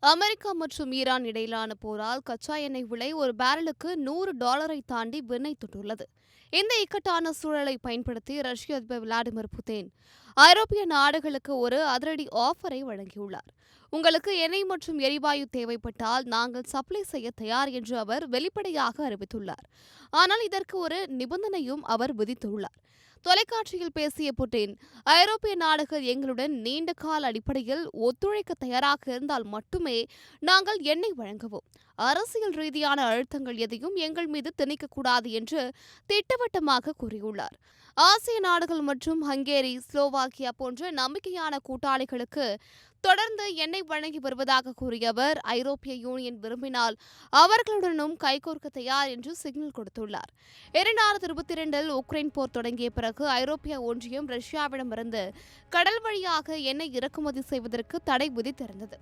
America மற்றும் Iran இடையிலான போரால் கச்சா எண்ணெய் விலை ஒரு பேரலுக்கு $100 தாண்டி விண்ணை தொட்டுள்ளது. இந்த இக்கட்டான சூழலை பயன்படுத்தி ரஷ்ய அதிபர் விளாடிமிர் புதின் ஐரோப்பிய நாடுகளுக்கு ஒரு அதிரடி ஆஃபரை வழங்கியுள்ளார். உங்களுக்கு எண்ணெய் மற்றும் எரிவாயு தேவைப்பட்டால் நாங்கள் சப்ளை செய்ய தயார் என்று அவர் வெளிப்படையாக அறிவித்துள்ளார். ஆனால் இதற்கு ஒரு நிபந்தனையும் அவர் விதித்துள்ளார். தொலைக்காட்சியில் பேசிய புட்டின், ஐரோப்பிய நாடுகள் எங்களுடன் நீண்ட கால அடிப்படையில் ஒத்துழைக்க தயாராக இருந்தால் மட்டுமே நாங்கள் எண்ணெய் வழங்குவோம். அரசியல் ரீதியான அழுத்தங்கள் எதையும் எங்கள் மீது திணிக்கக்கூடாது என்று திட்டவட்டமாக கூறியுள்ளார். ஆசிய நாடுகள் மற்றும் ஹங்கேரி, ஸ்லோவாக்கியா போன்ற நம்பிக்கையான கூட்டாளிகளுக்கு தொடர்ந்து எண்ணெய் வழங்கி வருவதாக கூறிய அவர், ஐரோப்பிய யூனியன் விரும்பினால் அவர்களுடனும் கைகோர்க்க தயார் என்று சிக்னல் கொடுத்துள்ளார். 2022 உக்ரைன் போர் தொடங்கிய பிறகு ஐரோப்பிய ஒன்றியம் ரஷ்யாவிடமிருந்து கடல் வழியாக எண்ணெய் இறக்குமதி செய்வதற்கு தடை விதித்திருந்தது.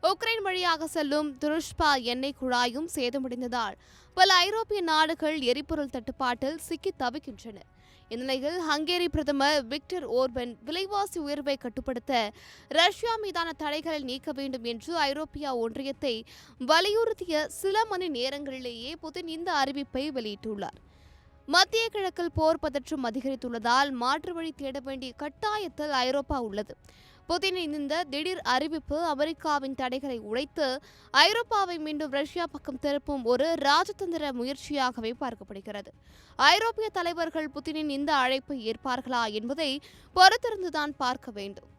உக்ரைன் வழியாக செல்லும் துருஷ்பா எண்ணெய் குழாயும் சேதமடைந்ததால் பல ஐரோப்பிய நாடுகள் எரிபொருள் தட்டுப்பாட்டில் சிக்கி தவிக்கின்றன. இந்நிலையில் ஹங்கேரி பிரதமர் விக்டர் ஓர்பன் விலைவாசி உயர்வை கட்டுப்படுத்த ரஷ்யா மீதான தடைகளை நீக்க வேண்டும் என்று ஐரோப்பிய ஒன்றியத்தை வலியுறுத்திய சில மணி நேரங்களிலேயே புதின் இந்த அறிவிப்பை வெளியிட்டுள்ளார். மத்திய கிழக்கில் போர் பதற்றம் அதிகரித்துள்ளதால் மாற்று வழி தேட வேண்டிய கட்டாயத்தில் ஐரோப்பா உள்ளது. புதினின் இந்த திடீர் அறிவிப்பு அமெரிக்காவின் தடைகளை உடைத்து ஐரோப்பாவை மீண்டும் ரஷ்யா பக்கம் திருப்பும் ஒரு ராஜதந்திர முயற்சியாகவே பார்க்கப்படுகிறது. ஐரோப்பிய தலைவர்கள் புதினின் இந்த அழைப்பை ஏற்பார்களா என்பதை பொறுத்திருந்துதான் பார்க்க வேண்டும்.